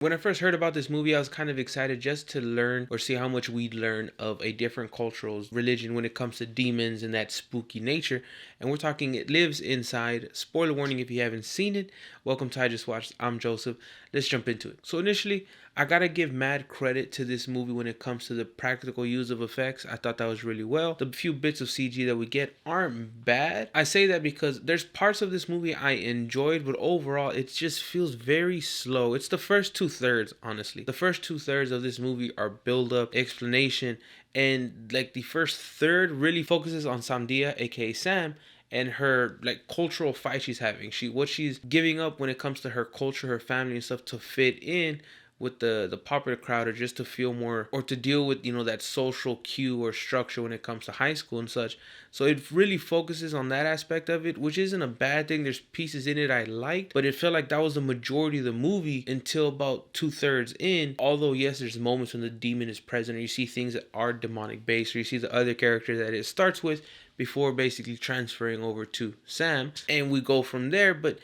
When I first heard about this movie, I was kind of excited just to learn or see how much we'd learn of a different cultural religion when it comes to demons and that spooky nature. And we're talking It Lives Inside. Spoiler warning if you haven't seen it. Welcome to I Just Watched. I'm Joseph. Let's jump into it. So initially, I gotta give mad credit to this movie when it comes to the practical use of effects. I thought that was really well. The few bits of CG that we get aren't bad. I say that because there's parts of this movie I enjoyed, but overall it just feels very slow. It's the first 2/3, honestly. The first 2/3 of this movie are build up, explanation, and like the first third really focuses on Samdia, aka Sam, and her like cultural fight she's having. What she's giving up when it comes to her culture, her family and stuff to fit in with the popular crowd, or just to feel more, or to deal with that social cue or structure when it comes to high school and such. So it really focuses on that aspect of it, which isn't a bad thing. There's pieces in it I liked, but it felt like that was the majority of the movie until about 2/3 in. Although yes, there's moments when the demon is present, or you see things that are demonic based, or you see the other character that it starts with before basically transferring over to Sam, and we go from there. But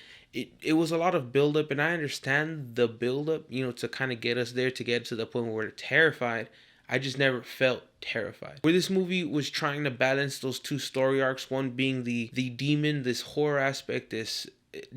it was a lot of build up, and I understand the build up, to kind of get us there, to get to the point where we're terrified. I just never felt terrified. Where this movie was trying to balance those two story arcs, one being the demon, this horror aspect, this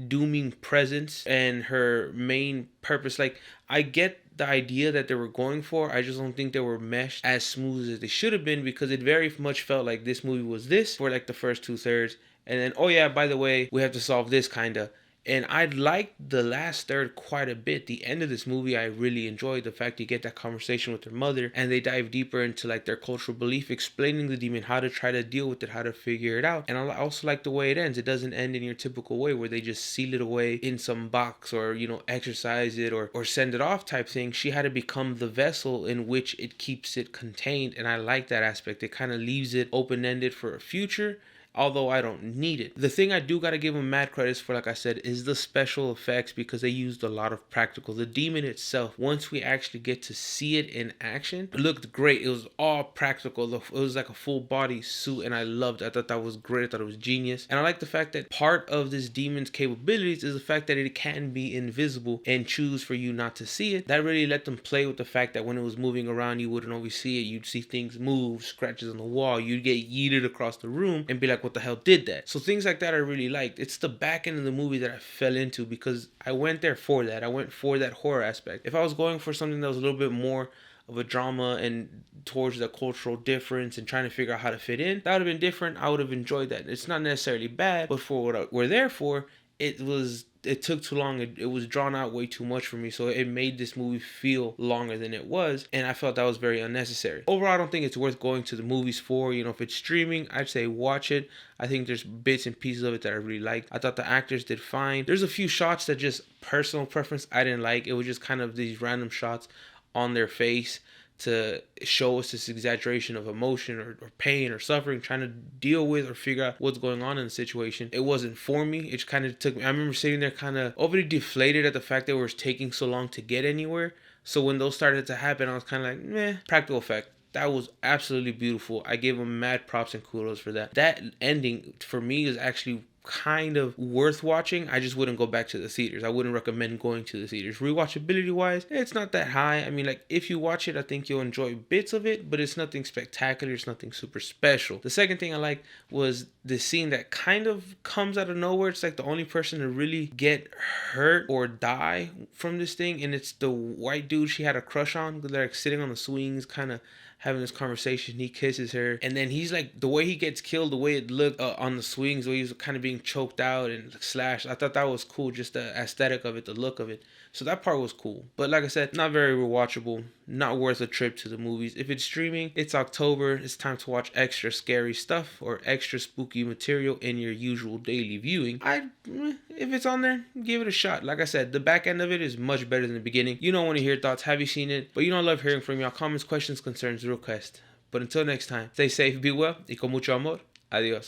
dooming presence, and her main purpose. Like, I get the idea that they were going for. I just don't think they were meshed as smooth as they should have been, because it very much felt like this movie was this for like the first 2/3, and then, oh yeah, by the way, we have to solve this kind of. And I liked the last third quite a bit. The end of this movie, I really enjoyed the fact you get that conversation with their mother, and they dive deeper into like their cultural belief, explaining the demon, how to try to deal with it, how to figure it out. And I also like the way it ends. It doesn't end in your typical way where they just seal it away in some box, or exercise it, or send it off type thing. She had to become the vessel in which it keeps it contained, and I like that aspect. It kind of leaves it open-ended for a future, although I don't need it. The thing I do gotta give them mad credits for, like I said, is the special effects, because they used a lot of practical. The demon itself, once we actually get to see it in action, it looked great. It was all practical. It was like a full body suit, and I loved it. I thought that was great. I thought it was genius. And I like the fact that part of this demon's capabilities is the fact that it can be invisible and choose for you not to see it. That really let them play with the fact that when it was moving around, you wouldn't always see it. You'd see things move, scratches on the wall. You'd get yeeted across the room and be like, what the hell did that? So things like that I really liked. It's the back end of the movie that I fell into, because I went there for that. I went for that horror aspect. If I was going for something that was a little bit more of a drama and towards the cultural difference and trying to figure out how to fit in, that would have been different. I would have enjoyed that. It's not necessarily bad, but for what we're there for, it took too long. It was drawn out way too much for me, so it made this movie feel longer than it was, and I felt that was very unnecessary. Overall, I don't think it's worth going to the movies for. If it's streaming, I'd say watch it. I think there's bits and pieces of it that I really liked. I thought the actors did fine. There's a few shots that, just personal preference, I didn't like. It was just kind of these random shots on their face to show us this exaggeration of emotion, or pain or suffering, trying to deal with or figure out what's going on in the situation. It wasn't for me. It kind of took me. I remember sitting there kind of overly deflated at the fact that it was taking so long to get anywhere. So when those started to happen, I was kind of like, meh. Practical effect, that was absolutely beautiful. I gave them mad props and kudos for that. That ending for me is actually kind of worth watching. I just wouldn't go back to the theaters. I wouldn't recommend going to the theaters. Rewatchability wise, it's not that high. I mean, like, if you watch it, I think you'll enjoy bits of it, but it's nothing spectacular. It's nothing super special. The second thing I liked was the scene that kind of comes out of nowhere. It's like the only person to really get hurt or die from this thing, and it's the white dude she had a crush on. They're like sitting on the swings, kind of having this conversation. He kisses her, and then he's like, the way he gets killed, the way it looked on the swings, where he was kind of being choked out and slashed. I thought that was cool, just the aesthetic of it, the look of it. So that part was cool. But like I said, not very rewatchable, not worth a trip to the movies. If it's streaming, it's October. It's time to watch extra scary stuff or extra spooky material in your usual daily viewing. If it's on there, give it a shot. Like I said, the back end of it is much better than the beginning. You don't want to hear thoughts. Have you seen it? But I love hearing from y'all. Comments, questions, concerns, requests. But until next time, stay safe, be well, y con mucho amor. Adios.